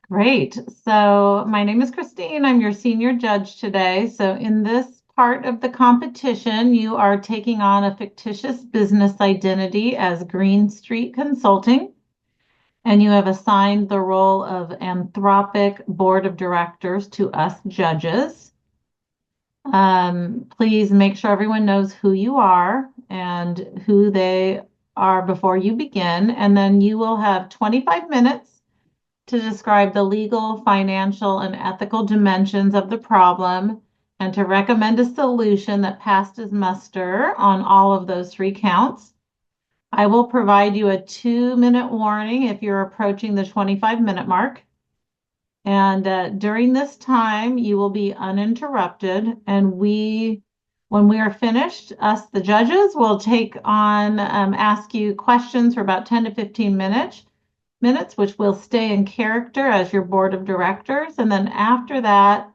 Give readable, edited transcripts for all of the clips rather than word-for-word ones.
Great. So my name is Christine. I'm your senior judge today. So in this part of the competition, you are taking on a fictitious business identity as Green Street Consulting, and you have assigned the role of Anthropic Board of Directors to us judges. Please make sure everyone knows who you are and who they are before you begin, and then you will have 25 minutes to describe the legal, financial, and ethical dimensions of the problem and to recommend a solution that passes muster on all of those three counts. I will provide you a 2-minute warning if you're approaching the 25-minute mark. And during this time, you will be uninterrupted. And when we are finished, us, the judges, will ask you questions for about 10 to 15 minutes, which will stay in character as your board of directors. And then after that,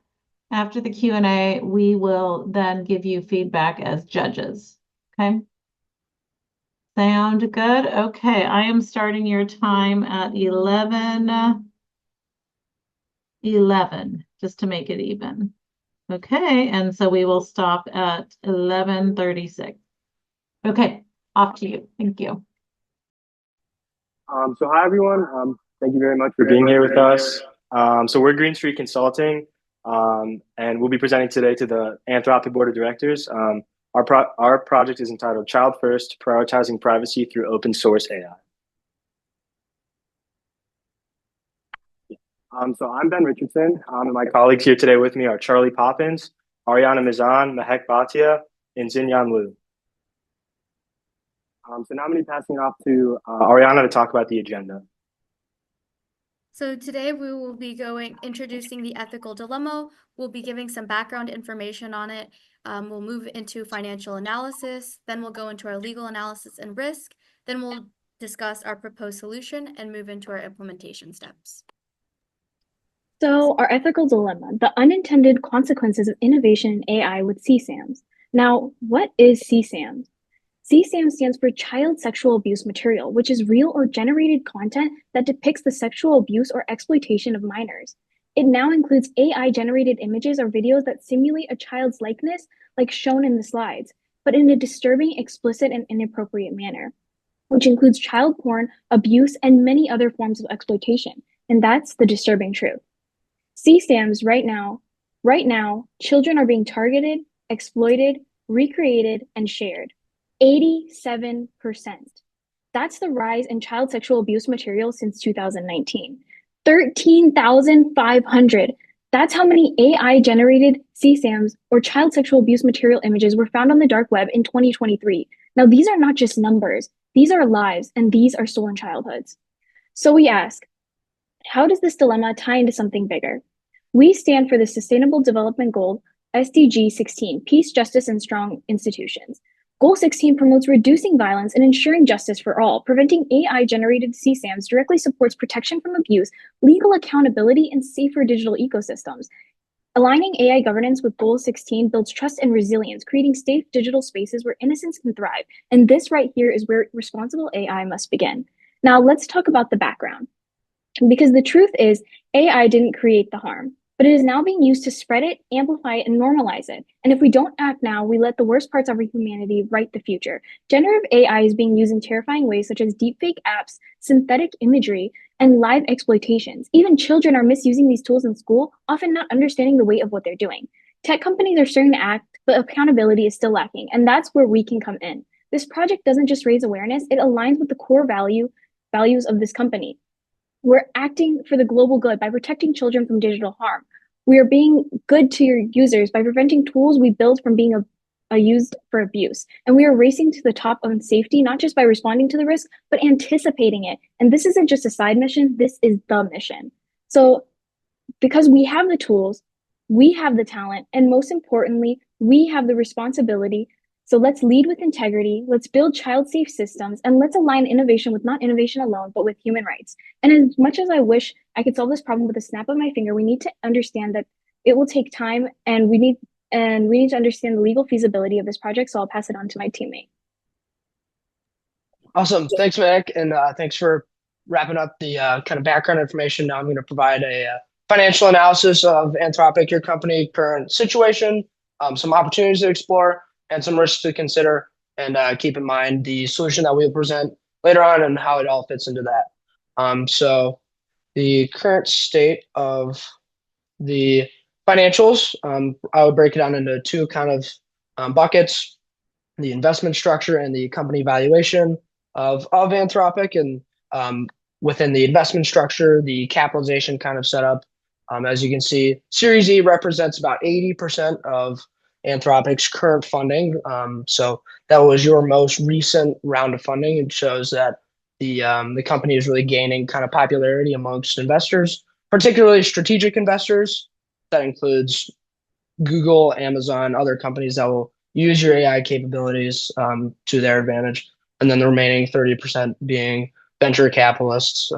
after the Q&A, we will then give you feedback as judges. Okay. Sound good? Okay, I am starting your time at 11, just to make it even. Okay, and so we will stop at 11:36. Okay, off to you. Thank you. So hi everyone. Thank you very much for being here with us. So we're Green Street Consulting, and we'll be presenting today to the Anthropic Board of Directors. Our project is entitled Child First: Prioritizing Privacy Through Open Source AI. So I'm Ben Richardson, and my colleagues here today with me are Charlie Poppins, Ariana Mizan, Mehek Bhatia, and Xinyan Liu. So now I'm going to be passing it off to Ariana to talk about the agenda. So today we will be introducing the ethical dilemma. We'll be giving some background information on it. We'll move into financial analysis. Then we'll go into our legal analysis and risk. Then we'll discuss our proposed solution and move into our implementation steps. So our ethical dilemma, the unintended consequences of innovation in AI with CSAMs. Now, what is CSAMs? CSAM stands for Child Sexual Abuse Material, which is real or generated content that depicts the sexual abuse or exploitation of minors. It now includes AI-generated images or videos that simulate a child's likeness, like shown in the slides, but in a disturbing, explicit, and inappropriate manner, which includes child porn, abuse, and many other forms of exploitation. And that's the disturbing truth. CSAMs right now, children are being targeted, exploited, recreated, and shared. 87%. That's the rise in child sexual abuse material since 2019. 13,500. That's how many AI-generated CSAMs or child sexual abuse material images were found on the dark web in 2023. Now, these are not just numbers. These are lives, and these are stolen childhoods. So we ask, how does this dilemma tie into something bigger? We stand for the Sustainable Development Goal, SDG 16, Peace, Justice, and Strong Institutions. Goal 16 promotes reducing violence and ensuring justice for all. Preventing AI-generated CSAMs directly supports protection from abuse, legal accountability, and safer digital ecosystems. Aligning AI governance with Goal 16 builds trust and resilience, creating safe digital spaces where innocence can thrive. And this right here is where responsible AI must begin. Now, let's talk about the background. Because the truth is, AI didn't create the harm, but it is now being used to spread it, amplify it, and normalize it. And if we don't act now, we let the worst parts of our humanity write the future. Generative AI is being used in terrifying ways such as deepfake apps, synthetic imagery, and live exploitations. Even children are misusing these tools in school, often not understanding the weight of what they're doing. Tech companies are starting to act, but accountability is still lacking, and that's where we can come in. This project doesn't just raise awareness, it aligns with the core values of this company. We're acting for the global good by protecting children from digital harm. We are being good to your users by preventing tools we build from being used for abuse. And we are racing to the top of safety, not just by responding to the risk, but anticipating it. And this isn't just a side mission, this is the mission. So because we have the tools, we have the talent, and most importantly, we have the responsibility. So let's lead with integrity, let's build child-safe systems, and let's align innovation with not innovation alone, but with human rights. And as much as I wish I could solve this problem with a snap of my finger, we need to understand that it will take time, and we need to understand the legal feasibility of this project, so I'll pass it on to my teammate. Awesome. Thanks, Mac, and thanks for wrapping up the kind of background information, now I'm going to provide a financial analysis of Anthropic, your company current situation, some opportunities to explore, and some risks to consider. And keep in mind the solution that we'll present later on and how it all fits into that. So the current state of the financials, I would break it down into two kind of buckets: the investment structure and the company valuation of Anthropic. And within the investment structure, the capitalization kind of setup. As you can see, Series E represents about 80% of Anthropic's current funding. So that was your most recent round of funding. It shows that the company is really gaining kind of popularity amongst investors, particularly strategic investors. That includes Google, Amazon, other companies that will use your AI capabilities to their advantage. And then the remaining 30% being venture capitalists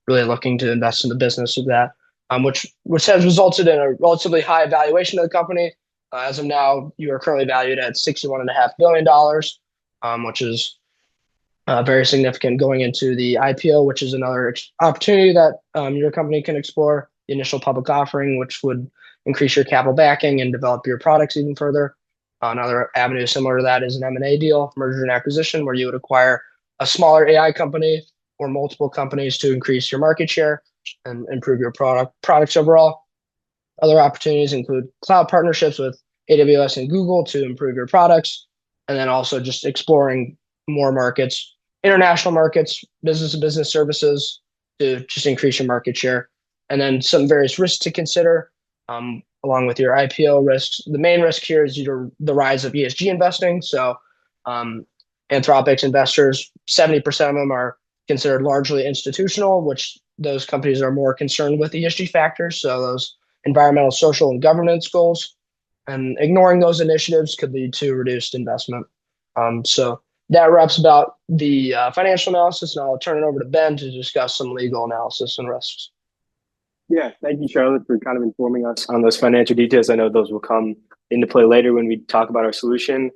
really looking to invest in the business of that, which has resulted in a relatively high valuation of the company. As of now, you are currently valued at $61.5 billion, which is very significant going into the IPO, which is another opportunity that your company can explore. The initial public offering, which would increase your capital backing and develop your products even further. Another avenue similar to that is an M&A deal, merger and acquisition, where you would acquire a smaller AI company or multiple companies to increase your market share and improve your products overall. Other opportunities include cloud partnerships with AWS and Google to improve your products, and then also just exploring more markets, international markets, business-to-business services to just increase your market share. And then some various risks to consider, along with your IPO risks. The main risk here is the rise of ESG investing. So Anthropic's investors, 70% of them are considered largely institutional, which those companies are more concerned with ESG factors. So those environmental, social, and governance goals. And ignoring those initiatives could lead to reduced investment. So that wraps about the financial analysis, and I'll turn it over to Ben to discuss some legal analysis and risks. Yeah, thank you, Charlotte, for kind of informing us on those financial details. I know those will come into play later when we talk about our solution.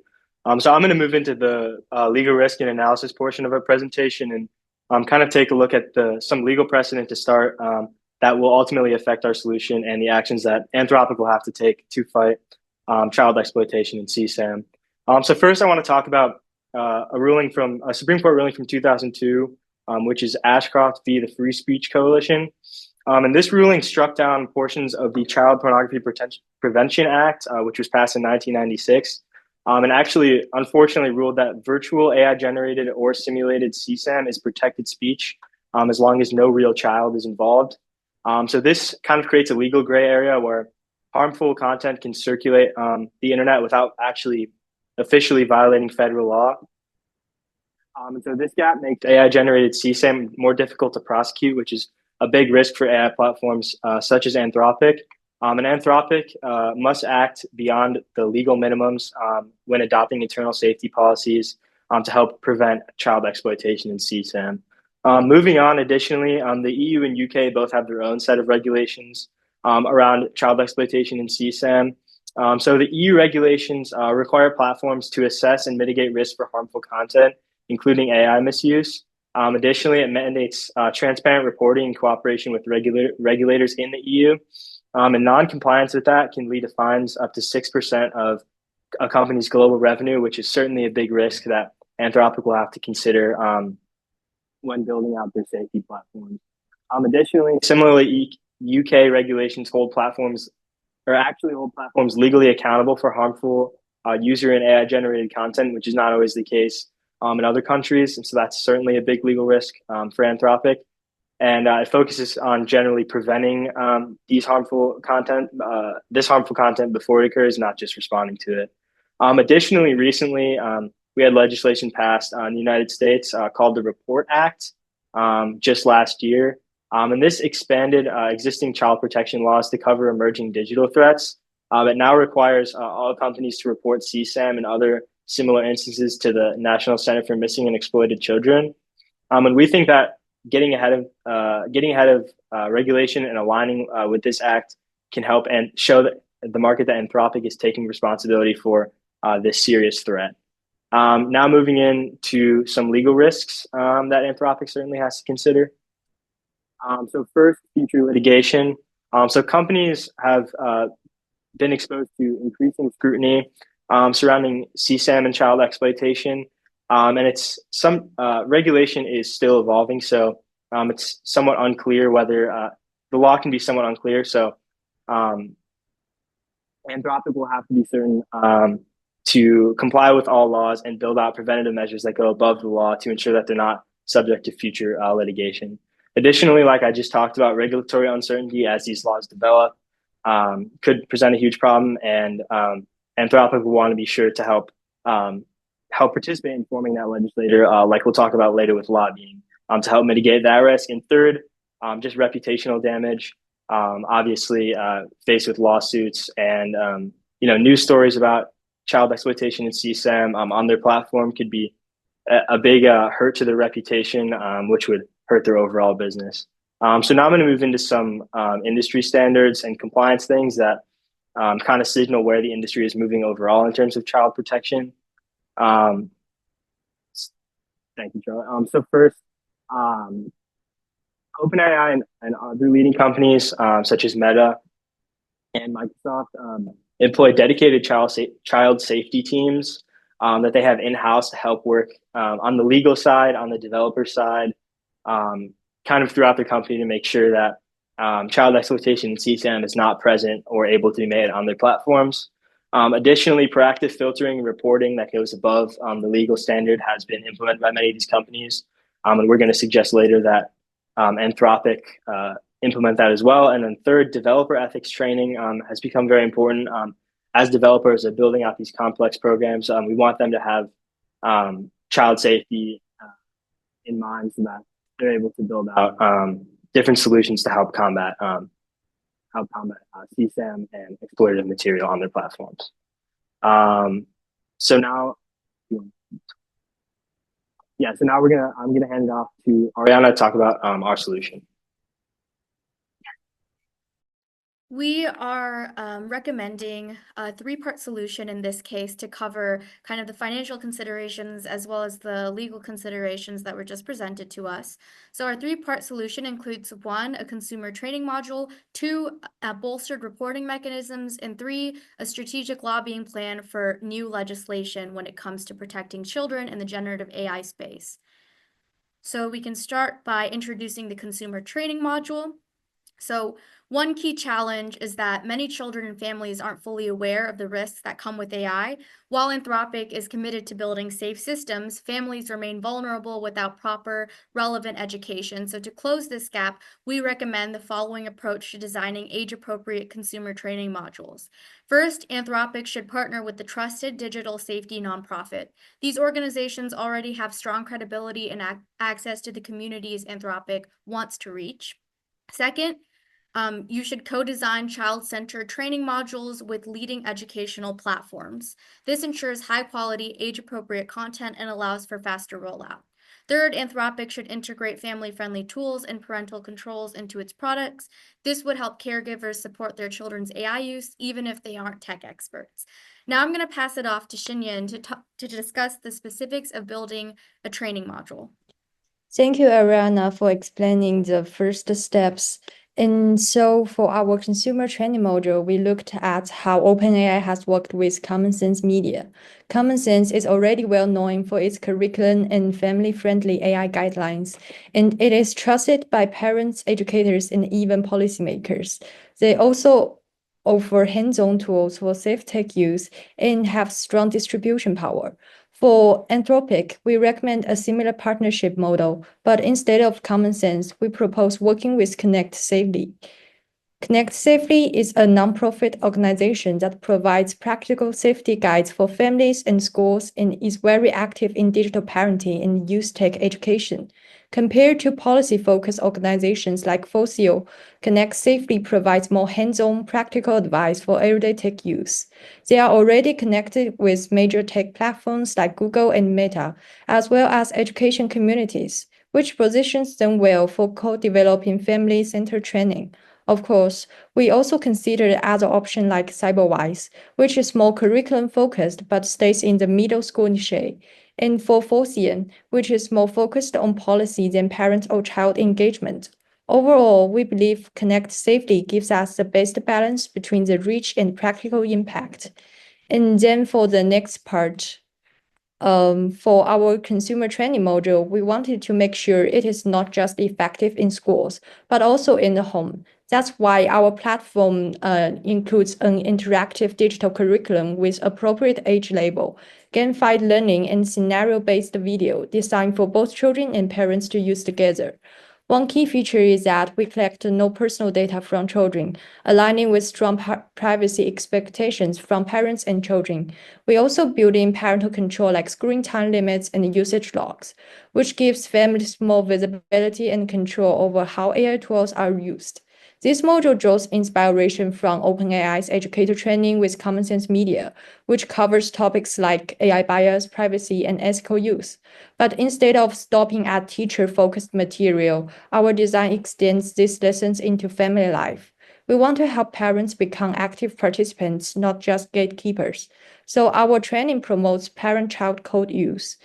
So I'm going to move into the legal risk and analysis portion of our presentation and kind of take a look at some legal precedent to start that will ultimately affect our solution and the actions that Anthropic will have to take to fight child exploitation in CSAM. So first, I want to talk about a Supreme Court ruling from 2002, which is Ashcroft v. the Free Speech Coalition. And this ruling struck down portions of the Child Pornography Prevention Act, which was passed in 1996, and actually, unfortunately, ruled that virtual AI-generated or simulated CSAM is protected speech as long as no real child is involved. So this kind of creates a legal gray area where harmful content can circulate the internet without actually officially violating federal law. And so this gap makes AI-generated CSAM more difficult to prosecute, which is a big risk for AI platforms such as Anthropic. And Anthropic must act beyond the legal minimums when adopting internal safety policies to help prevent child exploitation in CSAM. Moving on, additionally, the EU and UK both have their own set of regulations around child exploitation in CSAM. So the EU regulations require platforms to assess and mitigate risk for harmful content, including AI misuse. Additionally, it mandates transparent reporting in cooperation with regulators in the EU. And non-compliance with that can lead to fines up to 6% of a company's global revenue, which is certainly a big risk that Anthropic will have to consider when building out their safety platforms. Additionally, similarly, UK regulations hold platforms legally accountable for harmful user and AI-generated content, which is not always the case in other countries. And so that's certainly a big legal risk for Anthropic. And it focuses on generally preventing this harmful content before it occurs, not just responding to it. Additionally, recently, we had legislation passed in the United States called the Report Act just last year. And this expanded existing child protection laws to cover emerging digital threats. It now requires all companies to report CSAM and other similar instances to the National Center for Missing and Exploited Children. And we think that getting ahead of regulation and aligning with this act can help and show that the market that Anthropic is taking responsibility for this serious threat. Now moving into some legal risks that Anthropic certainly has to consider. So first, future litigation. So companies have been exposed to increasing scrutiny surrounding CSAM and child exploitation. And it's some regulation is still evolving. So it's somewhat unclear whether the law can be somewhat unclear. So Anthropic will have to be certain to comply with all laws and build out preventative measures that go above the law to ensure that they're not subject to future litigation. Additionally, like I just talked about, regulatory uncertainty as these laws develop could present a huge problem, and Anthropic will want to be sure to help participate in forming that legislator, like we'll talk about later with lobbying, to help mitigate that risk. And third, just reputational damage. Obviously, faced with lawsuits and news stories about child exploitation and CSAM on their platform could be a big hurt to their reputation, which would hurt their overall business. So now I'm going to move into some industry standards and compliance things that kind of signal where the industry is moving overall in terms of child protection. Thank you, Charlotte. So first, OpenAI and other leading companies such as Meta and Microsoft employ dedicated child safety teams that they have in-house to help work on the legal side, on the developer side, kind of throughout the company to make sure that child exploitation and CSAM is not present or able to be made on their platforms. Additionally, proactive filtering and reporting that goes above the legal standard has been implemented by many of these companies. And we're going to suggest later that Anthropic implement that as well. And then third, developer ethics training has become very important. As developers are building out these complex programs, we want them to have child safety in mind so that they're able to build out different solutions to help combat CSAM and exploitative material on their platforms. So now I'm gonna hand it off to Ariana to talk about our solution. We are recommending a three-part solution in this case to cover kind of the financial considerations as well as the legal considerations that were just presented to us. So our three-part solution includes 1, a consumer training module, 2, bolstered reporting mechanisms, and 3, a strategic lobbying plan for new legislation when it comes to protecting children in the generative AI space. So we can start by introducing the consumer training module. So one key challenge is that many children and families aren't fully aware of the risks that come with AI. While Anthropic is committed to building safe systems, families remain vulnerable without proper, relevant education. So to close this gap, we recommend the following approach to designing age-appropriate consumer training modules. First, Anthropic should partner with the trusted digital safety nonprofit. These organizations already have strong credibility and access to the communities Anthropic wants to reach. Second, you should co-design child-centered training modules with leading educational platforms. This ensures high-quality, age-appropriate content and allows for faster rollout. Third, Anthropic should integrate family-friendly tools and parental controls into its products. This would help caregivers support their children's AI use, even if they aren't tech experts. Now I'm going to pass it off to Xinyan to discuss the specifics of building a training module. Thank you, Ariana, for explaining the first steps. And so for our consumer training module, we looked at how OpenAI has worked with Common Sense Media. Common Sense is already well known for its curriculum and family-friendly AI guidelines, and it is trusted by parents, educators, and even policymakers. They also offer hands-on tools for safe tech use and have strong distribution power. For Anthropic, we recommend a similar partnership model, but instead of Common Sense, we propose working with Connect Safely. Connect Safely is a nonprofit organization that provides practical safety guides for families and schools and is very active in digital parenting and youth tech education. Compared to policy-focused organizations like FOSIO, Connect Safely provides more hands-on practical advice for everyday tech use. They are already connected with major tech platforms like Google and Meta, as well as education communities, which positions them well for co-developing family-centered training. Of course, we also consider other options like CyberWise, which is more curriculum-focused but stays in the middle school niche, and for FOSIAN, which is more focused on policy than parent or child engagement. Overall, we believe Connect Safely gives us the best balance between the reach and practical impact. And then for the next part, for our consumer training module, we wanted to make sure it is not just effective in schools, but also in the home. That's why our platform includes an interactive digital curriculum with appropriate age label, gamified learning, and scenario-based video designed for both children and parents to use together. One key feature is that we collect no personal data from children, aligning with strong privacy expectations from parents and children. We also build in parental control like screen time limits and usage logs, which gives families more visibility and control over how AI tools are used. This module draws inspiration from OpenAI's educator training with Common Sense Media, which covers topics like AI bias, privacy, and ethical use. But instead of stopping at teacher-focused material, our design extends these lessons into family life. We want to help parents become active participants, not just gatekeepers. So our training promotes parent-child code use,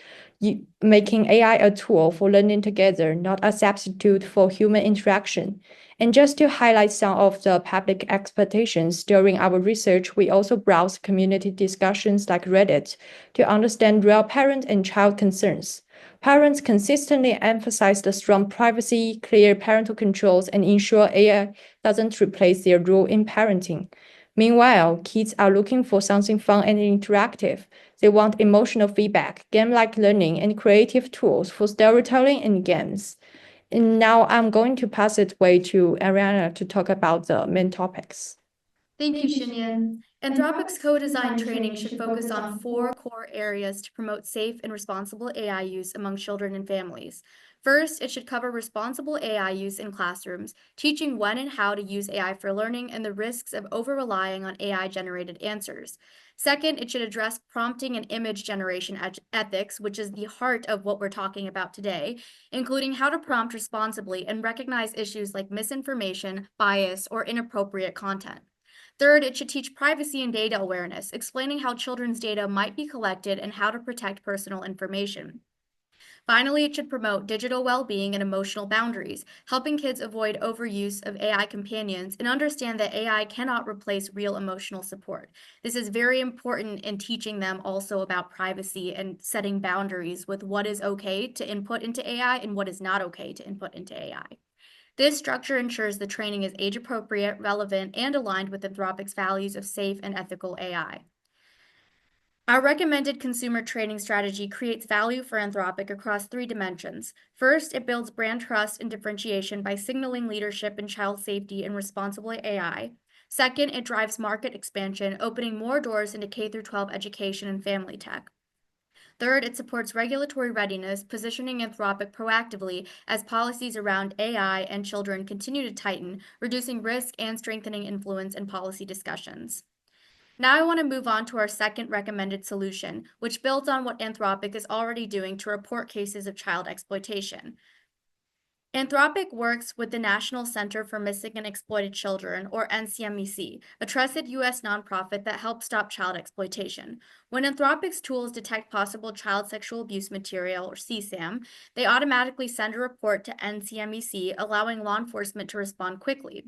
making AI a tool for learning together, not a substitute for human interaction. And just to highlight some of the public expectations, during our research, we also browsed community discussions like Reddit to understand real parent and child concerns. Parents consistently emphasize the strong privacy, clear parental controls, and ensure AI doesn't replace their role in parenting. Meanwhile, kids are looking for something fun and interactive. They want emotional feedback, game-like learning, and creative tools for storytelling and games. And now I'm going to pass it away to Ariana to talk about the main topics. Thank you, Shinyan. Anthropic's co-design training should focus on 4 core areas to promote safe and responsible AI use among children and families. First, it should cover responsible AI use in classrooms, teaching when and how to use AI for learning and the risks of over-relying on AI-generated answers. Second, it should address prompting and image generation ethics, which is the heart of what we're talking about today, including how to prompt responsibly and recognize issues like misinformation, bias, or inappropriate content. Third, it should teach privacy and data awareness, explaining how children's data might be collected and how to protect personal information. Finally, it should promote digital well-being and emotional boundaries, helping kids avoid overuse of AI companions and understand that AI cannot replace real emotional support. This is very important in teaching them also about privacy and setting boundaries with what is okay to input into AI and what is not okay to input into AI. This structure ensures the training is age-appropriate, relevant, and aligned with Anthropic's values of safe and ethical AI. Our recommended consumer training strategy creates value for Anthropic across 3 dimensions. First, it builds brand trust and differentiation by signaling leadership in child safety and responsible AI. Second, it drives market expansion, opening more doors into K-12 education and family tech. Third, it supports regulatory readiness, positioning Anthropic proactively as policies around AI and children continue to tighten, reducing risk and strengthening influence in policy discussions. Now I want to move on to our second recommended solution, which builds on what Anthropic is already doing to report cases of child exploitation. Anthropic works with the National Center for Missing and Exploited Children, or NCMEC, a trusted U.S. nonprofit that helps stop child exploitation. When Anthropic's tools detect possible child sexual abuse material, or CSAM, they automatically send a report to NCMEC, allowing law enforcement to respond quickly.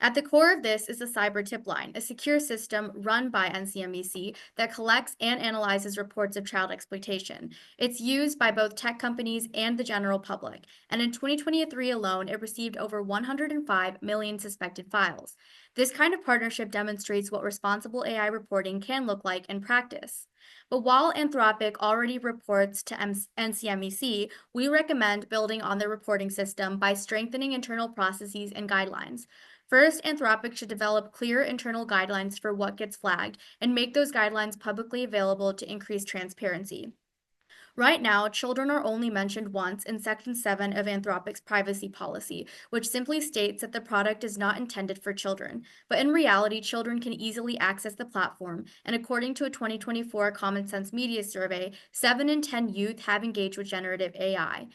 At the core of this is the Cyber Tip Line, a secure system run by NCMEC that collects and analyzes reports of child exploitation. It's used by both tech companies and the general public, and in 2023 alone, it received over 105 million suspected files. This kind of partnership demonstrates what responsible AI reporting can look like in practice. But while Anthropic already reports to NCMEC, we recommend building on their reporting system by strengthening internal processes and guidelines. First, Anthropic should develop clear internal guidelines for what gets flagged and make those guidelines publicly available to increase transparency. Right now, children are only mentioned once in Section 7 of Anthropic's privacy policy, which simply states that the product is not intended for children. But in reality, children can easily access the platform, and according to a 2024 Common Sense Media survey, 7 in 10 youth have engaged with generative AI.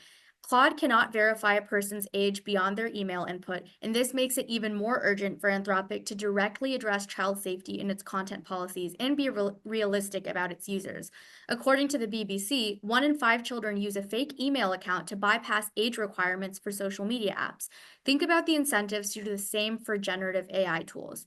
Claude cannot verify a person's age beyond their email input, and this makes it even more urgent for Anthropic to directly address child safety in its content policies and be realistic about its users. According to the BBC, 1 in 5 children use a fake email account to bypass age requirements for social media apps. Think about the incentives to do the same for generative AI tools.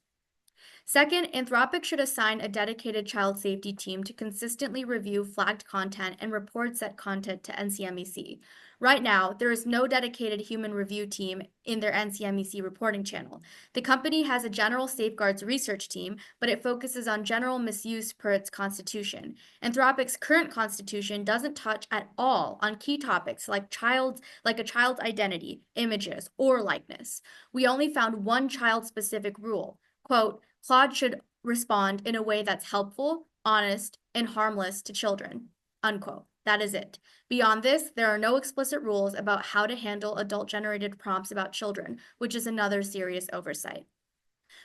Second, Anthropic should assign a dedicated child safety team to consistently review flagged content and report said content to NCMEC. Right now, there is no dedicated human review team in their NCMEC reporting channel. The company has a general safeguards research team, but it focuses on general misuse per its constitution. Anthropic's current constitution doesn't touch at all on key topics like a child's identity, images, or likeness. We only found one child-specific rule, quote, Claude should respond in a way that's helpful, honest, and harmless to children, unquote. That is it. Beyond this, there are no explicit rules about how to handle adult-generated prompts about children, which is another serious oversight.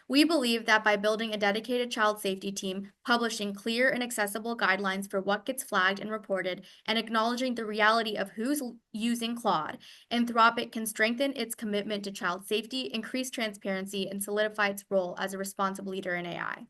We believe that by building a dedicated child safety team, publishing clear and accessible guidelines for what gets flagged and reported, and acknowledging the reality of who's using Claude, Anthropic can strengthen its commitment to child safety, increase transparency, and solidify its role as a responsible leader in AI.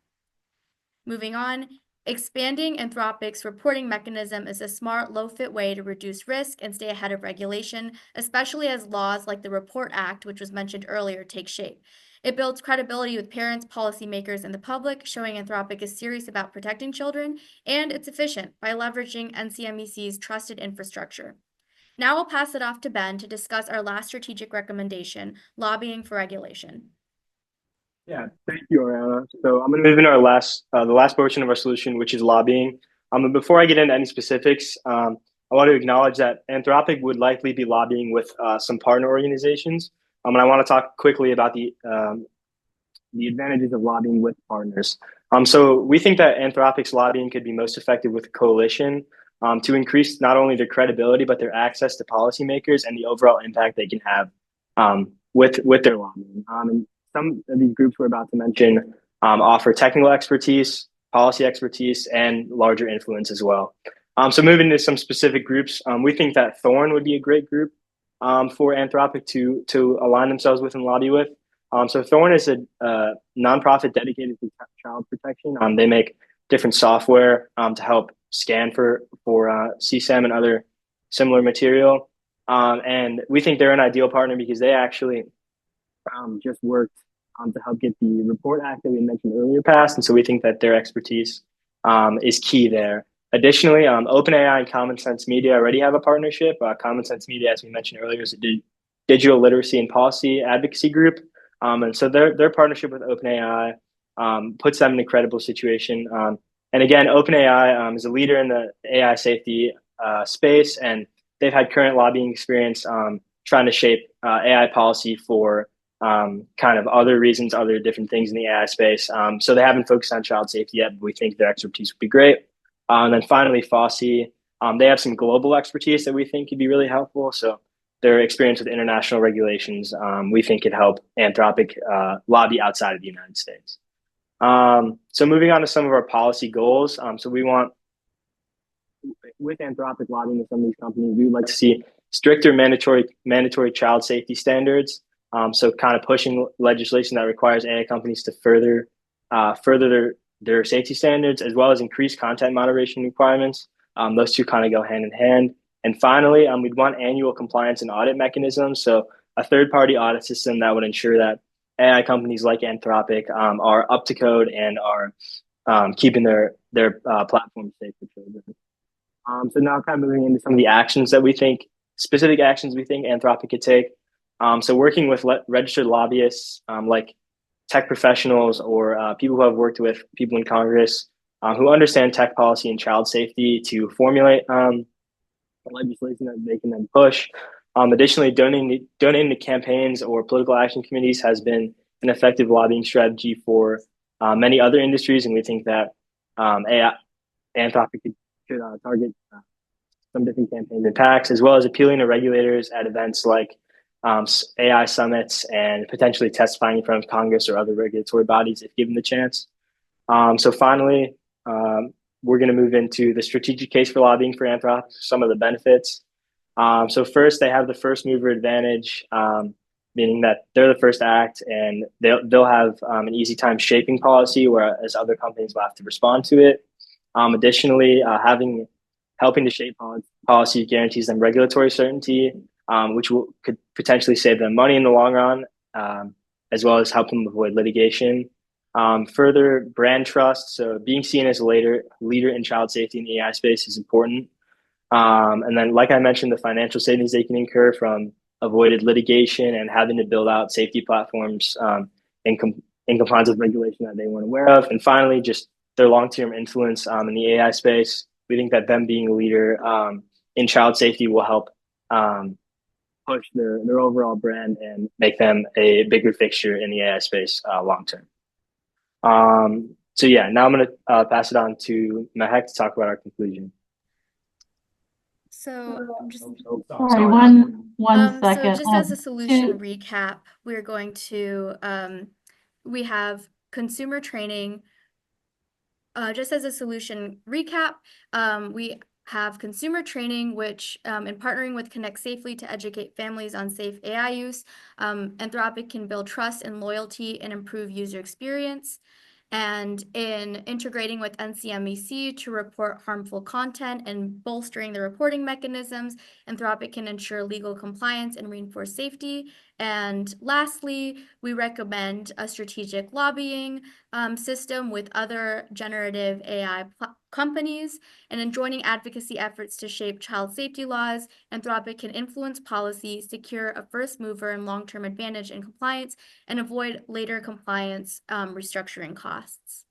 Moving on, expanding Anthropic's reporting mechanism is a smart, low-fit way to reduce risk and stay ahead of regulation, especially as laws like the Report Act, which was mentioned earlier, take shape. It builds credibility with parents, policymakers, and the public, showing Anthropic is serious about protecting children, and it's efficient by leveraging NCMEC's trusted infrastructure. Now I'll pass it off to Ben to discuss our last strategic recommendation, lobbying for regulation. Yeah, thank you, Ariana. So I'm going to move into the last portion of our solution, which is lobbying. And before I get into any specifics, I want to acknowledge that Anthropic would likely be lobbying with some partner organizations. And I want to talk quickly about the advantages of lobbying with partners. So we think that Anthropic's lobbying could be most effective with a coalition to increase not only their credibility, but their access to policymakers and the overall impact they can have with their lobbying. And some of these groups we're about to mention offer technical expertise, policy expertise, and larger influence as well. So moving to some specific groups, we think that Thorn would be a great group for Anthropic to align themselves with and lobby with. So Thorn is a nonprofit dedicated to child protection. They make different software to help scan for CSAM and other similar material. And we think they're an ideal partner because they actually just worked to help get the Report Act that we mentioned earlier passed. And so we think that their expertise is key there. Additionally, OpenAI and Common Sense Media already have a partnership. Common Sense Media, as we mentioned earlier, is a digital literacy and policy advocacy group. And so their partnership with OpenAI puts them in a credible situation. And again, OpenAI is a leader in the AI safety space, and they've had current lobbying experience trying to shape AI policy for kind of other reasons, other different things in the AI space. So they haven't focused on child safety yet, but we think their expertise would be great. And then finally, FOSSI, they have some global expertise that we think could be really helpful. So their experience with international regulations, we think could help Anthropic lobby outside of the United States. So moving on to some of our policy goals. So we want, with Anthropic lobbying with some of these companies, we would like to see stricter mandatory child safety standards. So kind of pushing legislation that requires AI companies to further their safety standards, as well as increased content moderation requirements. Those two kind of go hand in hand. And finally, we'd want annual compliance and audit mechanisms. So a third-party audit system that would ensure that AI companies like Anthropic are up to code and are keeping their platform safe for children. So now kind of moving into some of the specific actions we think Anthropic could take. So working with registered lobbyists like tech professionals or people who have worked with people in Congress who understand tech policy and child safety to formulate legislation that they can then push. Additionally, donating to campaigns or political action committees has been an effective lobbying strategy for many other industries, and we think that Anthropic should target some different campaigns and PACs, as well as appealing to regulators at events like AI summits and potentially testifying in front of Congress or other regulatory bodies if given the chance. So finally, we're going to move into the strategic case for lobbying for Anthropic, some of the benefits. So first, they have the first mover advantage, meaning that they're the first to act, and they'll have an easy time shaping policy, whereas other companies will have to respond to it. Additionally, helping to shape policy guarantees them regulatory certainty, which could potentially save them money in the long run, as well as help them avoid litigation. Further, brand trust. So being seen as a leader in child safety in the AI space is important. And then, like I mentioned, the financial savings they can incur from avoided litigation and having to build out safety platforms in compliance with regulation that they weren't aware of. And finally, just their long-term influence in the AI space. We think that them being a leader in child safety will help push their overall brand and make them a bigger fixture in the AI space long-term. So yeah, now I'm going to pass it on to Mehek to talk about our conclusion. So I'm just Sorry, one second. So just as a solution recap, we're going to we have consumer training. Just as a solution recap, we have consumer training, which in partnering with Connect Safely to educate families on safe AI use, Anthropic can build trust and loyalty and improve user experience. And in integrating with NCMEC to report harmful content and bolstering the reporting mechanisms, Anthropic can ensure legal compliance and reinforce safety. And lastly, we recommend a strategic lobbying system with other generative AI companies. And in joining advocacy efforts to shape child safety laws, Anthropic can influence policy, secure a first mover and long-term advantage in compliance, and avoid later compliance restructuring costs.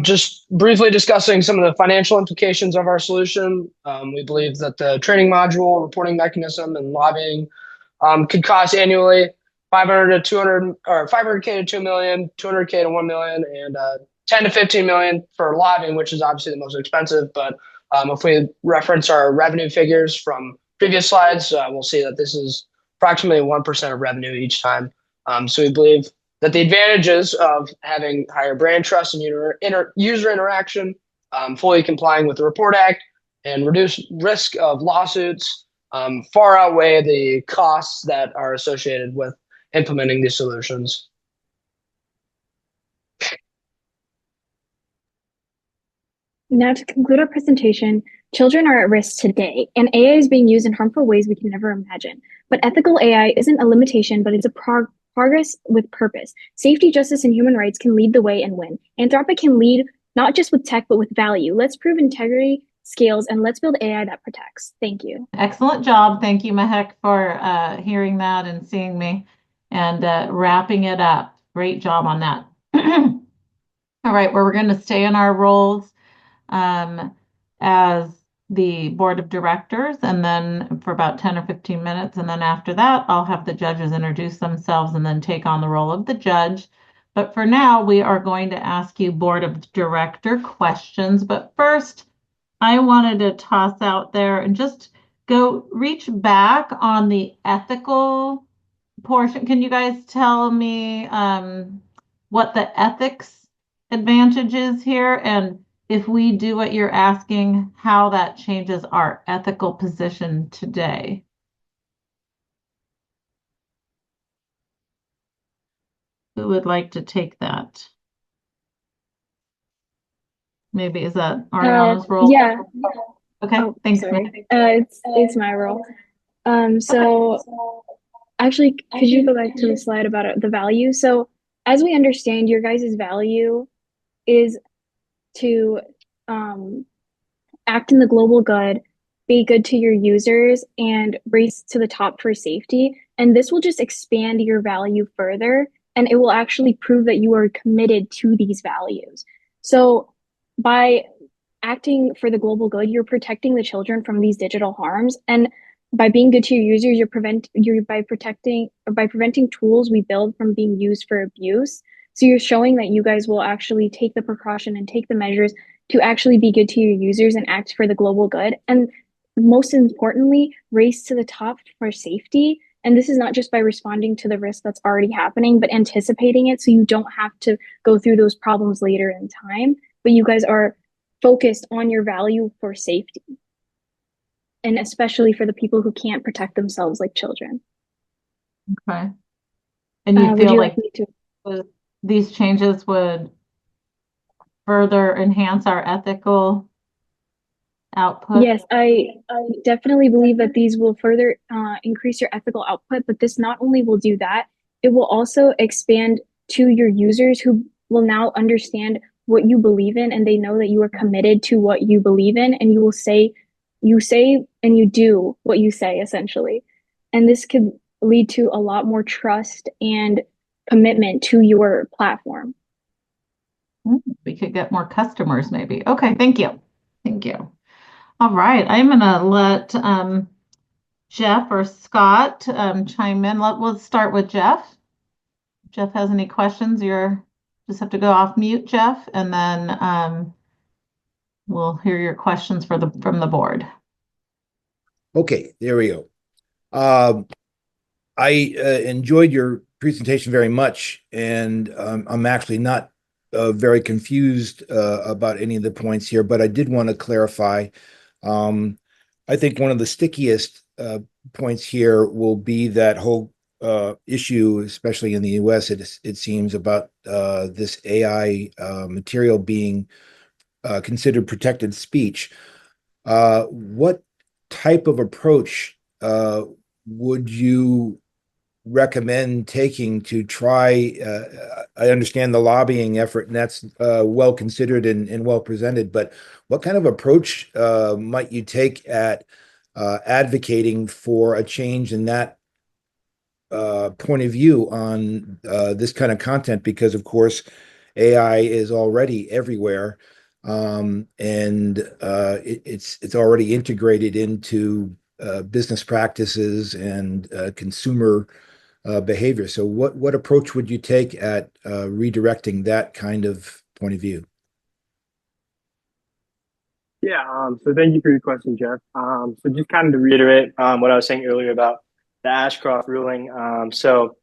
Just briefly discussing some of the financial implications of our solution. We believe that the training module, reporting mechanism, and lobbying could cost annually 500 to 200 or 500K to 2 million, 200K to 1 million, and 10 to 15 million for lobbying, which is obviously the most expensive. But if we reference our revenue figures from previous slides, we'll see that this is approximately 1% of revenue each time. So we believe that the advantages of having higher brand trust and user interaction, fully complying with the Report Act, and reduce risk of lawsuits far outweigh the costs that are associated with implementing these solutions. Now, to conclude our presentation, children are at risk today, and AI is being used in harmful ways we can never imagine. But ethical AI isn't a limitation, but it's a progress with purpose. Safety, justice, and human rights can lead the way and win. Anthropic can lead not just with tech, but with value. Let's prove integrity, scales, and let's build AI that protects. Thank you. Excellent job. Thank you, Mehek, for hearing that and seeing me and wrapping it up. Great job on that. All right, we're going to stay in our roles as the board of directors, and then for about 10 or 15 minutes. And then after that, I'll have the judges introduce themselves and then take on the role of the judge. But for now, we are going to ask you board of director questions. But first, I wanted to toss out there and just go reach back on the ethical portion. Can you guys tell me what the ethics advantage is here? And if we do what you're asking, how that changes our ethical position today? Who would like to take that? Maybe is that Ariana's role? Yeah. Okay, thanks. Sorry. It's my role. So actually, could you go back to the slide about the value? So as we understand, your guys' value is to act in the global good, be good to your users, and race to the top for safety. And this will just expand your value further, and it will actually prove that you are committed to these values. So by acting for the global good, you're protecting the children from these digital harms. And by being good to your users, by preventing tools we build from being used for abuse. So you're showing that you guys will actually take the precaution and take the measures to actually be good to your users and act for the global good. And most importantly, race to the top for safety. And this is not just by responding to the risk that's already happening, but anticipating it so you don't have to go through those problems later in time. But you guys are focused on your value for safety, and especially for the people who can't protect themselves, like children. Okay. And you Would feel you like like me to? these changes would further enhance our ethical output? Yes, I definitely believe that these will further increase your ethical output, but this not only will do that, it will also expand to your users who will now understand what you believe in, and they know that you are committed to what you believe in, and you say and you do what you say, essentially. And this could lead to a lot more trust and commitment to your platform. We could get more customers maybe. Okay, thank you. Thank you. All right, I'm gonna let Jeff or Scott chime in. Let's start with Jeff. If Jeff has any questions, you're just have to go off mute, Jeff, and then we'll hear your questions from the board. Okay, there we go. I enjoyed your presentation very much, and I'm actually not very confused about any of the points here, but I did want to clarify. I think one of the stickiest points here will be that whole issue, especially in the US, it seems, about this AI material being considered protected speech. What type of approach would you recommend taking to try? I understand the lobbying effort, and that's well considered and well presented, but what kind of approach might you take at advocating for a change in that point of view on this kind of content? Because, of course, AI is already everywhere, and it's already integrated into business practices and consumer behavior. So what approach would you take at redirecting that kind of point of view? Yeah, so thank you for your question, Jeff. So just kind of to reiterate what I was saying earlier about the Ashcroft ruling. So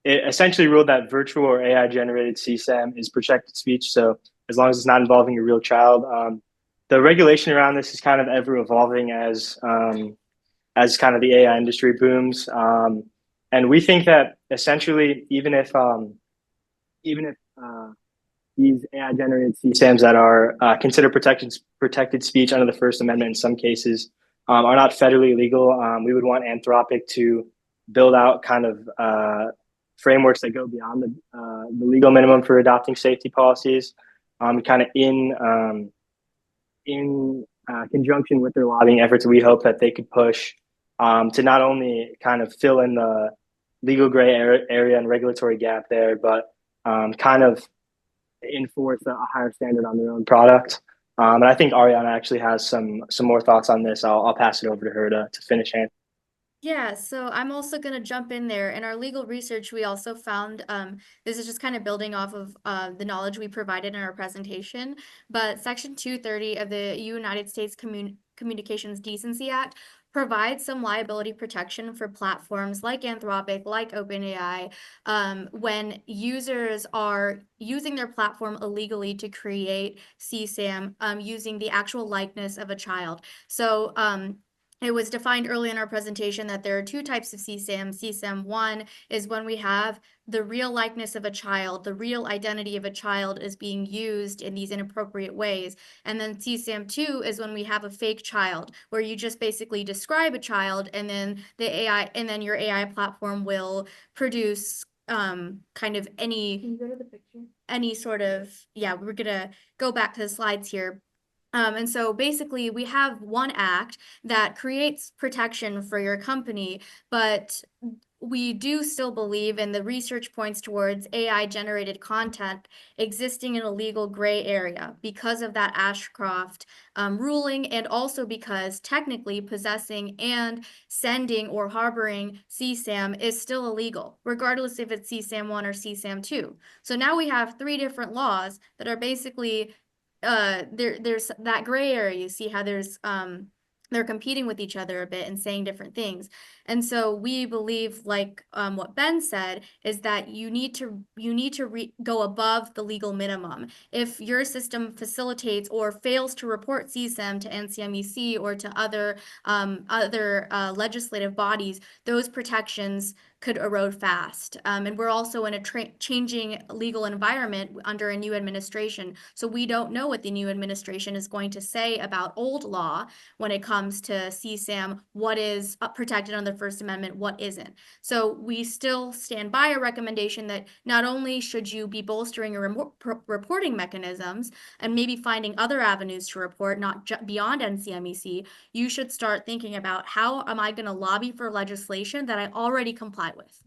it essentially ruled that virtual or AI generated CSAM is protected speech. So as long as it's not involving a real child, the regulation around this is kind of ever evolving as kind of the AI industry booms. And we think that essentially, even if these AI generated CSAMs that are considered protected speech under the First Amendment in some cases are not federally legal, we would want Anthropic to build out kind of frameworks that go beyond the legal minimum for adopting safety policies, kind of in conjunction with their lobbying efforts. We hope that they could push to not only kind of fill in the legal gray area and regulatory gap there, but kind of enforce a higher standard on their own product. And I think Ariana actually has some more thoughts on this. I'll pass it over to her to finish answering. Yeah, so I'm also going to jump in there. In our legal research, we also found, this is just kind of building off of the knowledge we provided in our presentation, but Section 230 of the United States Communications Decency Act provides some liability protection for platforms like Anthropic, like OpenAI, when users are using their platform illegally to create CSAM using the actual likeness of a child. So it was defined early in our presentation that there are two types of CSAM. CSAM 1 is when we have the real likeness of a child, the real identity of a child is being used in these inappropriate ways. And then CSAM 2 is when we have a fake child, where you just basically describe a child and then your AI platform will produce kind of any. Can you go to the picture? Any sort of, yeah, we're gonna go back to the slides here. And so basically we have one act that creates protection for your company, but we do still believe, and the research points towards AI generated content existing in a legal gray area because of that Ashcroft ruling, and also because technically possessing and sending or harboring CSAM is still illegal, regardless if it's CSAM 1 or CSAM 2. So now we have three different laws that are basically there's that gray area. You see how there's they're competing with each other a bit and saying different things. And so we believe, like what Ben said, is that you need to go above the legal minimum. If your system facilitates or fails to report CSAM to NCMEC or to other legislative bodies, those protections could erode fast. And we're also in a changing legal environment under a new administration. So we don't know what the new administration is going to say about old law when it comes to CSAM, what is protected under the First Amendment, what isn't. So we still stand by a recommendation that not only should you be bolstering your reporting mechanisms and maybe finding other avenues to report, not beyond NCMEC, you should start thinking about how am I going to lobby for legislation that I already comply with.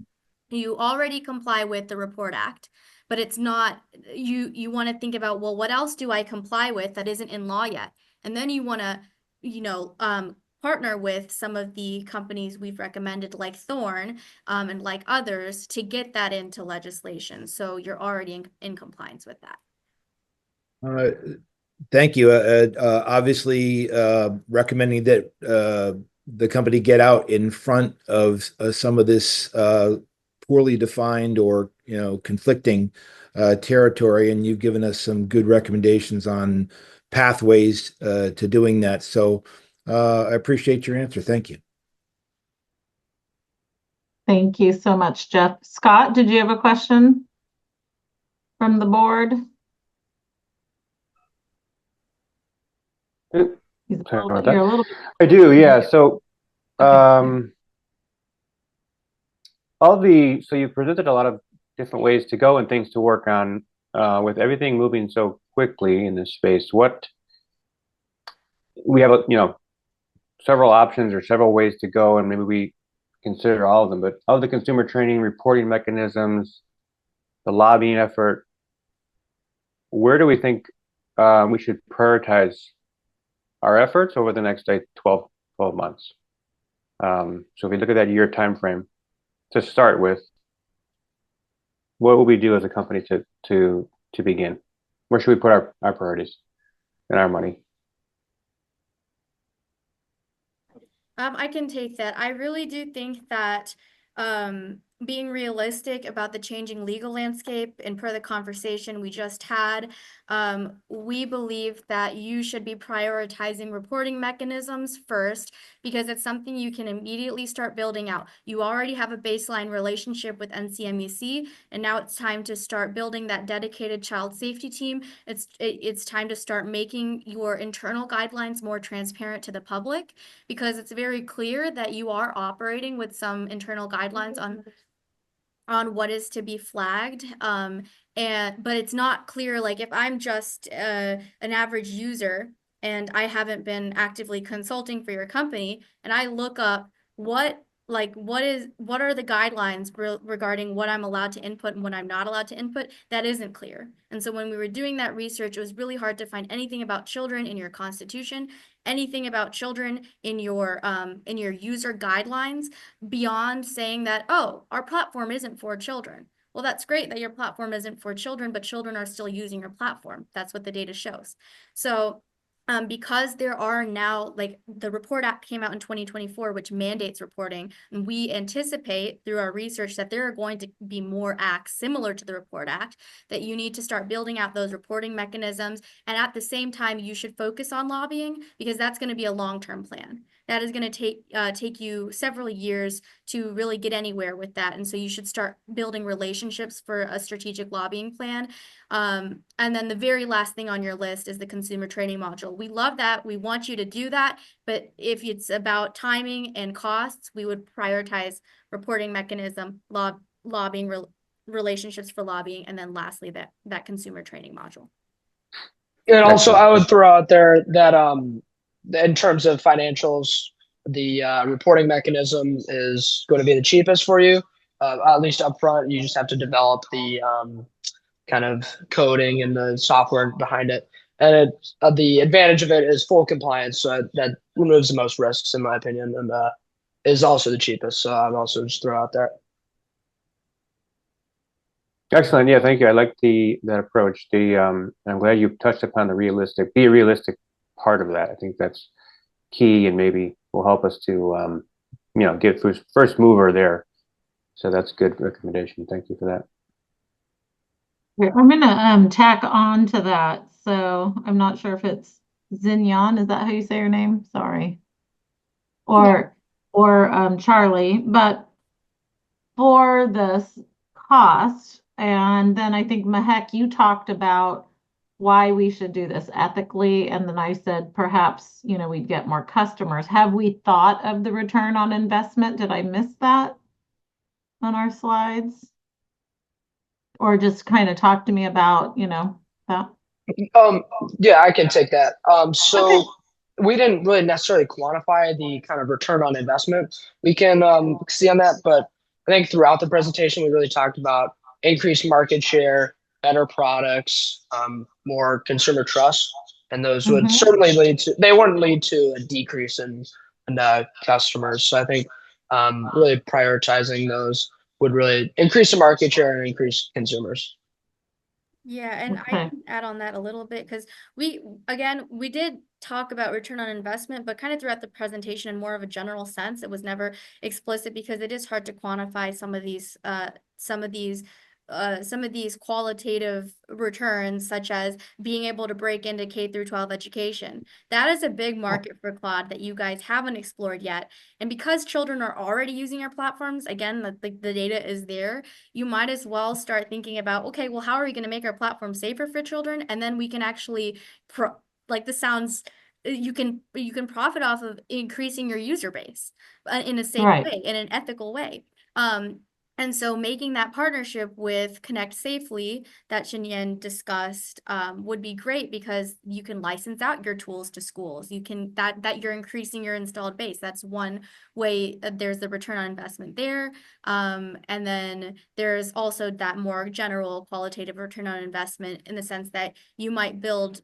You already comply with the Report Act, but it's not, you want to think about, well, what else do I comply with that isn't in law yet? And then you want to, partner with some of the companies we've recommended, like Thorn, and like others, to get that into legislation. So you're already in compliance with that. Thank you. Obviously, recommending that the company get out in front of some of this poorly defined or conflicting territory, and you've given us some good recommendations on pathways to doing that. So I appreciate your answer. Thank you. Thank you so much, Jeff. Scott, did you have a question from the board? I do, yeah. So, so you presented a lot of different ways to go and things to work on with everything moving so quickly in this space. We have, several options or several ways to go, and maybe we consider all of them. But of the consumer training, reporting mechanisms, the lobbying effort, where do we think we should prioritize our efforts over the next 12 months? So if we look at that year time frame to start with, what will we do as a company to begin? Where should we put our priorities and our money? I can take that. I really do think that being realistic about the changing legal landscape, and per the conversation we just had, we believe that you should be prioritizing reporting mechanisms first, because it's something you can immediately start building out. You already have a baseline relationship with NCMEC, and now it's time to start building that dedicated child safety team. It's time to start making your internal guidelines more transparent to the public, because it's very clear that you are operating with some internal guidelines on what is to be flagged. But it's not clear, like if I'm just an average user and I haven't been actively consulting for your company, and I look up what are the guidelines regarding what I'm allowed to input and what I'm not allowed to input, that isn't clear. And so when we were doing that research, it was really hard to find anything about children in your constitution, anything about children in your user guidelines, beyond saying that, oh, our platform isn't for children. Well, that's great that your platform isn't for children, but children are still using your platform. That's what the data shows. So because there are now, like, the Report Act came out in 2024, which mandates reporting, and we anticipate through our research that there are going to be more acts similar to the Report Act, that you need to start building out those reporting mechanisms. And at the same time, you should focus on lobbying, because that's going to be a long-term plan. That is going to take you several years to really get anywhere with that. And so you should start building relationships for a strategic lobbying plan. And then the very last thing on your list is the consumer training module. We love that. We want you to do that. But if it's about timing and costs, we would prioritize reporting mechanism, lobbying, relationships for lobbying, and then lastly, that consumer training module. And also, I would throw out there that in terms of financials, the reporting mechanism is going to be the cheapest for you, at least upfront. You just have to develop the kind of coding and the software behind it. And the advantage of it is full compliance. So that removes the most risks, in my opinion, and is also the cheapest. So I'd also just throw out there. Excellent. Yeah, thank you. I like that approach. I'm glad you touched upon the realistic part of that. I think that's key, and maybe will help us to get first mover there. So that's a good recommendation. Thank you for that. I'm gonna tack on to that. So I'm not sure if it's Zinyan, is that how you say your name? Sorry. Or Charlie, but for this cost, and then I think Mahek, you talked about why we should do this ethically, and then I said perhaps, we'd get more customers. Have we thought of the return on investment? Did I miss that on our slides? Or just kind of talk to me about, that. Yeah, I can take that. So Okay. we didn't really necessarily quantify the kind of return on investment we can see on that, but I think throughout the presentation we really talked about increased market share, better products, more consumer trust, and those would certainly they wouldn't lead to a decrease in customers. So I think really prioritizing those would really increase the market share and increase consumers. Yeah, and I Okay. can add on that a little bit because we did talk about return on investment, but kind of throughout the presentation in more of a general sense. It was never explicit because it is hard to quantify some of these qualitative returns, such as being able to break into K through 12 education. That is a big market for Claude that you guys haven't explored yet. And because children are already using our platforms, again, the data is there, you might as well start thinking about, okay, well, how are we going to make our platform safer for children? And then we can actually, this sounds, you can profit off of increasing your user base in a safe way, in an ethical way. And so making that partnership with Connect Safely that Shinyan discussed would be great because you can license out your tools to schools. You can that you're increasing your installed base. That's one way there's the return on investment there. And then there's also that more general qualitative return on investment in the sense that you might build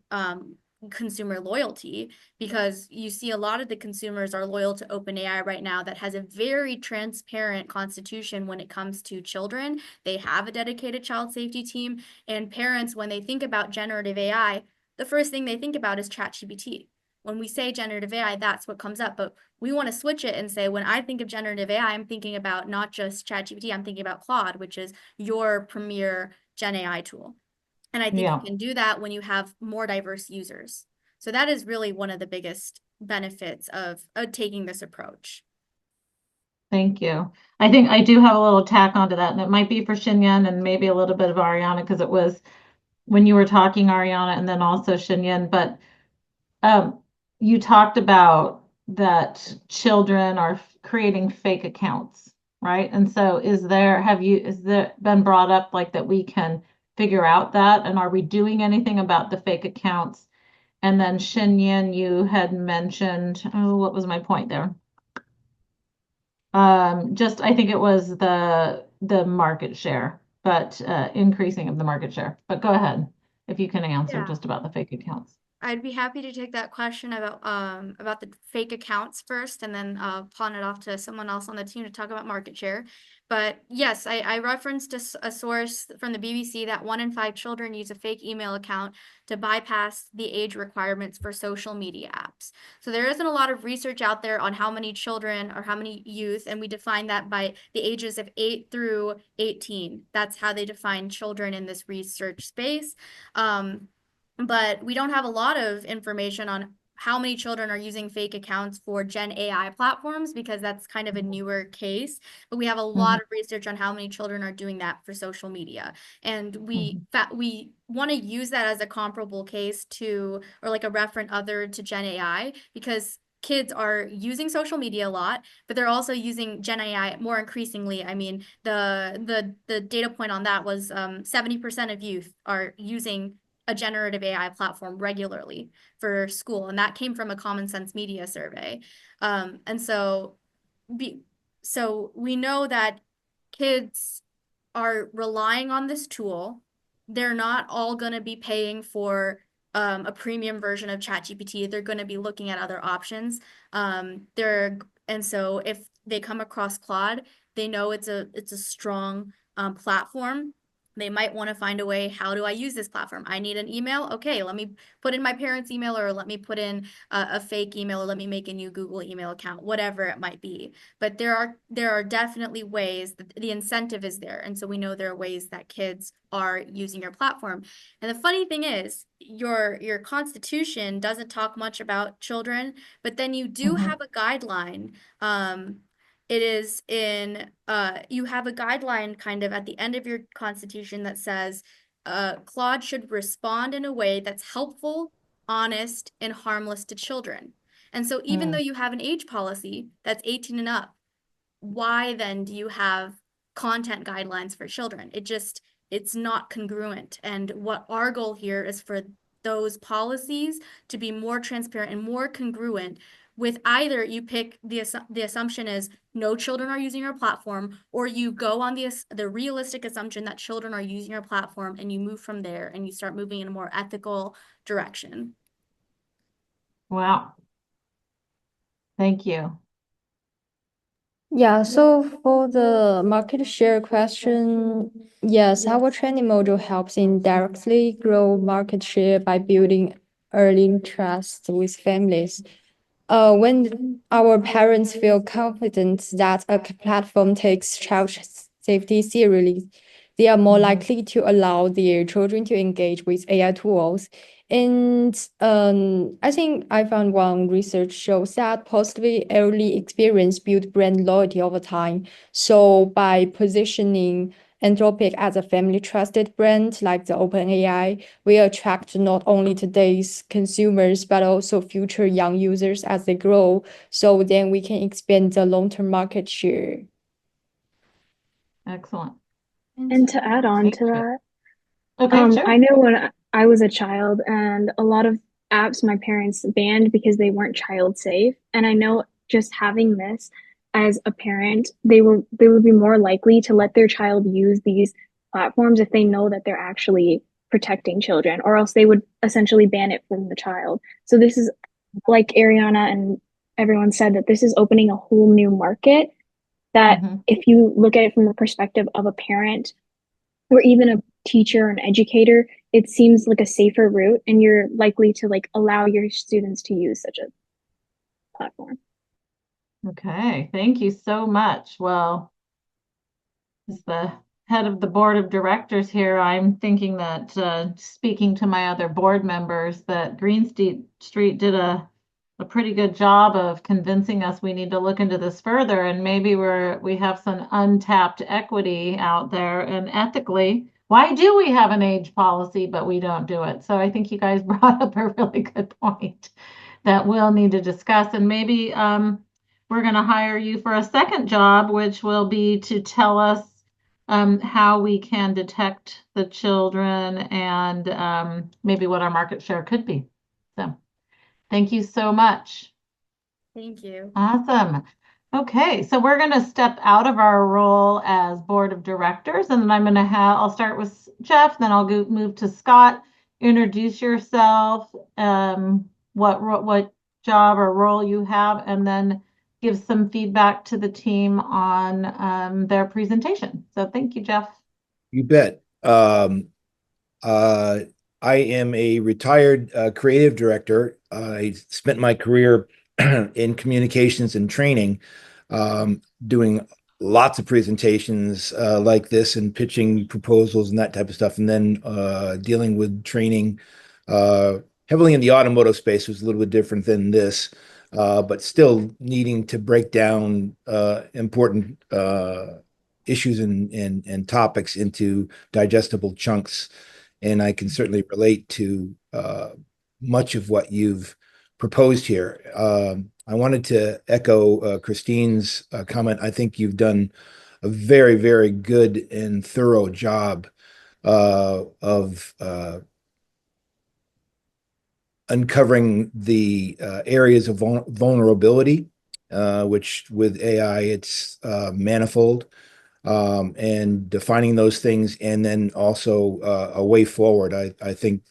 consumer loyalty, because you see a lot of the consumers are loyal to OpenAI right now that has a very transparent constitution when it comes to children. They have a dedicated child safety team, and parents, when they think about generative AI, the first thing they think about is ChatGPT. When we say generative AI, that's what comes up, but we want to switch it and say, when I think of generative AI, I'm thinking about not just ChatGPT, I'm thinking about Claude, which is your premier Gen AI tool. And I think you can do that when you have more diverse users. So that is really one of the biggest benefits of taking this approach. Thank you. I think I do have a little tack onto that, and it might be for Shinyan and maybe a little bit of Ariana, because it was when you were talking, Ariana, and then also Shinyan. But you talked about that children are creating fake accounts, right? And so is there been brought up like that we can figure out that? And are we doing anything about the fake accounts? And then Shinyan, you had mentioned, what was my point there? Just I think it was the market share, but increasing of the market share. But go ahead if you can answer just about the fake accounts. I'd be happy to take that question about the fake accounts first, and then pawn it off to someone else on the team to talk about market share. But yes, I referenced a source from the BBC that 1 in 5 children use a fake email account to bypass the age requirements for social media apps. So there isn't a lot of research out there on how many children or how many youth, and we define that by the ages of 8 through 18. That's how they define children in this research space. But we don't have a lot of information on how many children are using fake accounts for Gen AI platforms, because that's kind of a newer case. But we have a lot of research on how many children are doing that for social media. And we want to use that as a comparable case to, or like a referent other to Gen AI, because kids are using social media a lot, but they're also using Gen AI more increasingly. I mean, the data point on that was 70% of youth are using a generative AI platform regularly for school, and that came from a Common Sense Media survey. And so we know that kids are relying on this tool. They're not all going to be paying for a premium version of ChatGPT. They're going to be looking at other options. And so if they come across Claude, they know it's a strong platform. They might want to find a way, how do I use this platform? I need an email. Okay, let me put in my parents' email, or let me put in a fake email, or let me make a new Google email account, whatever it might be. But there are definitely ways that the incentive is there. And so we know there are ways that kids are using your platform. And the funny thing is, your constitution doesn't talk much about children, but then you do have a guideline. It is in, you have a guideline kind of at the end of your constitution that says, Claude should respond in a way that's helpful, honest, and harmless to children. And so even though you have an age policy that's 18 and up, why then do you have content guidelines for children? It's not congruent. And what our goal here is for those policies to be more transparent and more congruent with either you pick the assumption is no children are using our platform, or you go on the realistic assumption that children are using our platform, and you move from there and you start moving in a more ethical direction. Wow. Thank you. Yeah, so for the market share question, yes, our training module helps indirectly grow market share by building early trust with families. When our parents feel confident that a platform takes child safety seriously, they are more likely to allow their children to engage with AI tools. And I think I found one research shows that positive early experience build brand loyalty over time. So by positioning Anthropic as a family trusted brand like the OpenAI, we attract not only today's consumers, but also future young users as they grow. So then we can expand the long-term market share. Excellent. And to add on Thank to you. that, Okay, sure. I know when I was a child, and a lot of apps my parents banned because they weren't child safe. And I know just having this as a parent, they would be more likely to let their child use these platforms if they know that they're actually protecting children, or else they would essentially ban it from the child. So this is, like Ariana and everyone said, that this is opening a whole new market that if you look at it from the perspective of a parent or even a teacher or an educator, it seems like a safer route, and you're likely to like allow your students to use such a platform. Okay, thank you so much. Well, as the head of the board of directors here, I'm thinking that speaking to my other board members, that Green Street did a pretty good job of convincing us we need to look into this further, and maybe we have some untapped equity out there, and ethically, why do we have an age policy but we don't do it? So I think you guys brought up a really good point that we'll need to discuss, and maybe we're going to hire you for a second job, which will be to tell us how we can detect the children, and maybe what our market share could be. So thank you so much. Thank you. Awesome. Okay, so we're going to step out of our role as board of directors, and then I'll start with Jeff, then I'll move to Scott. Introduce yourself, what job or role you have, and then give some feedback to the team on their presentation. So thank you, Jeff. You bet. I am a retired creative director. I spent my career in communications and training, doing lots of presentations like this and pitching proposals and that type of stuff, and then dealing with training heavily in the automotive space. Was a little bit different than this, but still needing to break down important issues and topics into digestible chunks. And I can certainly relate to much of what you've proposed here. I wanted to echo Christine's comment. I think you've done a very, very good and thorough job of uncovering the areas of vulnerability, which with AI, it's manifold. And defining those things, and then also a way forward. I think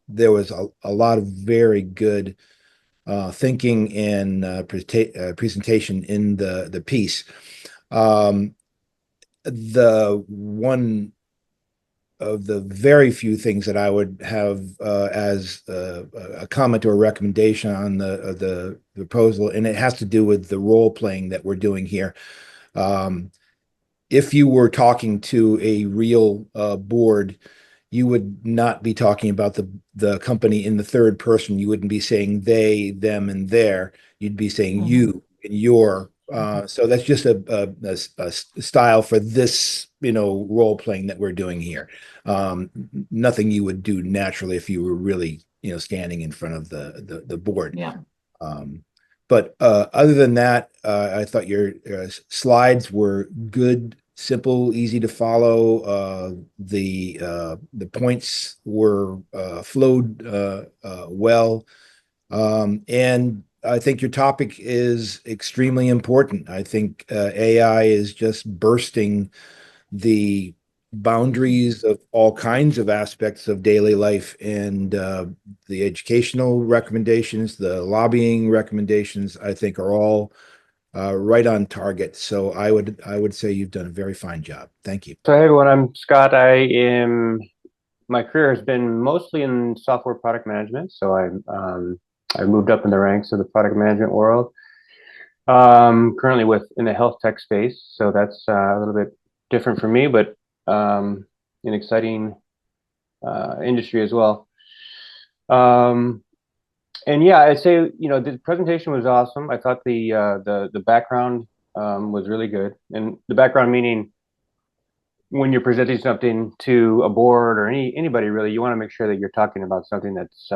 there was a lot of very good thinking and presentation in the piece. the one of the very few things that I would have as a comment or a recommendation on the proposal, and it has to do with the role playing that we're doing here. If you were talking to a real board, you would not be talking about the company in the third person. You wouldn't be saying they, them, and their. You'd be saying you and your. So that's just a style for this, role playing that we're doing here. Nothing you would do naturally if you were really, standing in front of the board. Yeah. But other than that, I thought your slides were good, simple, easy to follow. The points were flowed well. And I think your topic is extremely important. I think AI is just bursting the boundaries of all kinds of aspects of daily life, and the educational recommendations, the lobbying recommendations, I think are all right on target. So I would say you've done a very fine job. Thank you. So hey everyone, I'm Scott. My career has been mostly in software product management. So I moved up in the ranks of the product management world. Currently in the health tech space. So that's a little bit different for me, but an exciting industry as well. And yeah, I'd say, the presentation was awesome. I thought the background was really good. And the background meaning when you're presenting something to a board or anybody really, you want to make sure that you're talking about something that's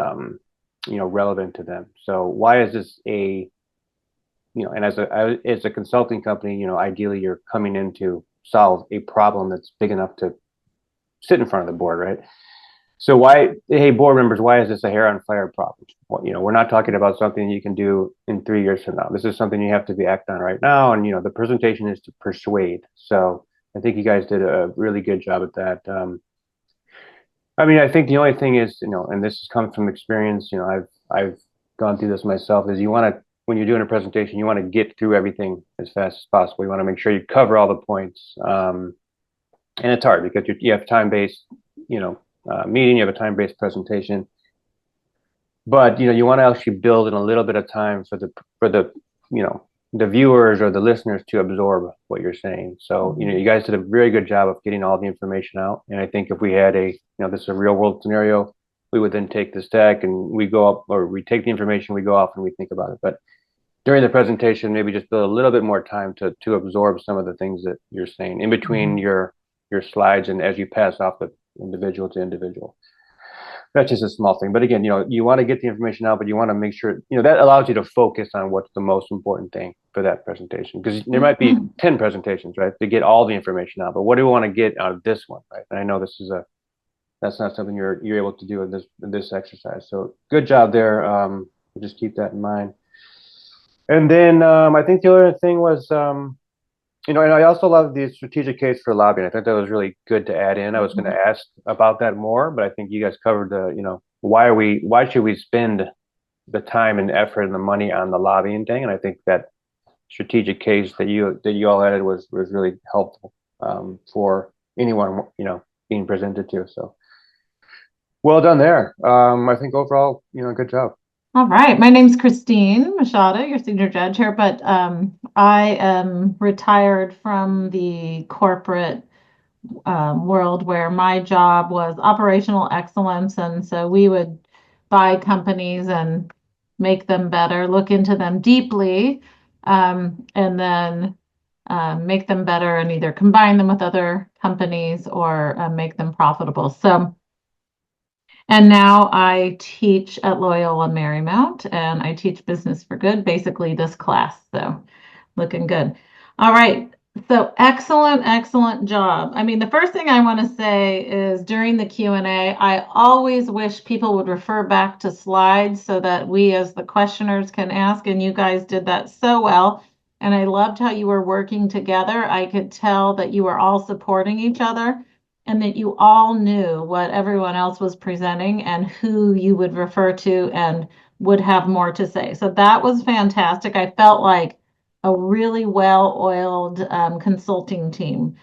relevant to them. So why is this and as a consulting company, ideally you're coming in to solve a problem that's big enough to sit in front of the board, right? So hey, board members, why is this a hair on fire problem? Well, we're not talking about something you can do in 3 years from now. This is something you have to be acting on right now. And, the presentation is to persuade. So I think you guys did a really good job at that. I think the only thing is, and this has come from experience, I've gone through this myself, is when you're doing a presentation, you want to get through everything as fast as possible. You want to make sure you cover all the points. And it's hard because you have time-based, meeting, you have a time-based presentation. But, you want to actually build in a little bit of time for the viewers or the listeners to absorb what you're saying. So, you guys did a very good job of getting all the information out. And I think if we had this is a real world scenario, we would then take this deck and we go up, or we take the information, we go off and we think about it. But during the presentation, maybe just build a little bit more time to absorb some of the things that you're saying in between your slides and as you pass off the individual to individual. That's just a small thing. But again, you want to get the information out, but you want to make sure, that allows you to focus on what's the most important thing for that presentation. Because there might be 10 presentations, right, to get all the information out. But what do we want to get out of this one, right? And I know that's not something you're able to do in this exercise. So good job there. Just keep that in mind. And then I think the other thing was, and I also love the strategic case for lobbying. I think that was really good to add in. I was going to ask about that more, but I think you guys covered why should we spend the time and effort and the money on the lobbying thing? And I think that strategic case that you all added was really helpful for anyone, being presented to. So well done there. I think overall, good job. All right. My name's Christine Machado, your senior judge here, but I am retired from the corporate world where my job was operational excellence. And so we would buy companies and make them better, look into them deeply, and then make them better and either combine them with other companies or make them profitable. And now I teach at Loyola Marymount, and I teach business for good, basically this class. So looking good. All right. So excellent job. The first thing I want to say is during the Q&A, I always wish people would refer back to slides so that we as the questioners can ask, and you guys did that so well. And I loved how you were working together. I could tell that you were all supporting each other, and that you all knew what everyone else was presenting and who you would refer to and would have more to say. So that was fantastic. I felt like a really well-oiled consulting team.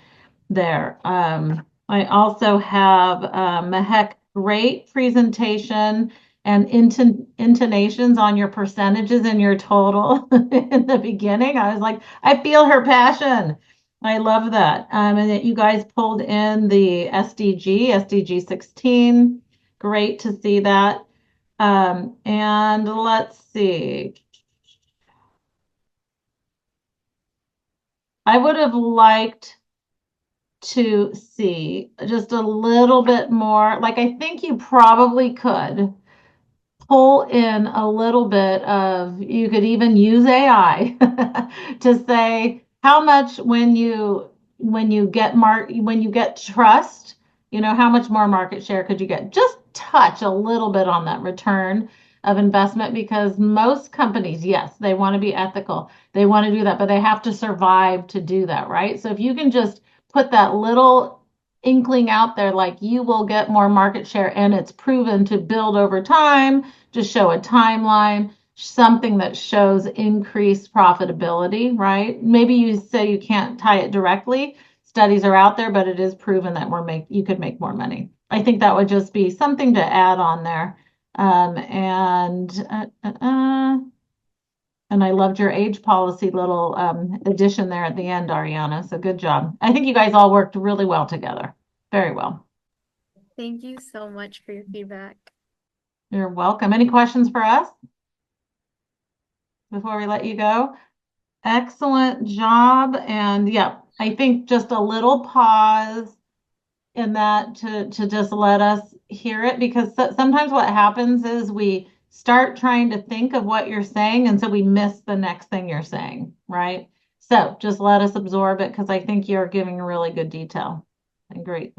there. I also have Mehek, great presentation and intonations on your percentages and your total in the beginning. I was like, I feel her passion. I love that. And that you guys pulled in the SDG 16. Great to see that. And let's see. I would have liked to see just a little bit more. Like, I think you probably could pull in a little bit of, you could even use AI to say how much when you get trust, how much more market share could you get? Just touch a little bit on that return of investment, because most companies, yes, they want to be ethical. They want to do that, but they have to survive to do that, right? So if you can just put that little inkling out there, like you will get more market share and it's proven to build over time, just show a timeline, something that shows increased profitability, right? Maybe you say you can't tie it directly. Studies are out there, but it is proven that you could make more money. I think that would just be something to add on there. And I loved your age policy little addition there at the end, Ariana. So good job. I think you guys all worked really well together. Very well. Thank you so much for your feedback. You're welcome. Any questions for us before we let you go? Excellent job. And yeah, I think just a little pause in that to just let us hear it, because sometimes what happens is we start trying to think of what you're saying, and so we miss the next thing you're saying, right? So just let us absorb it, because I think you're giving a really good detail. And great.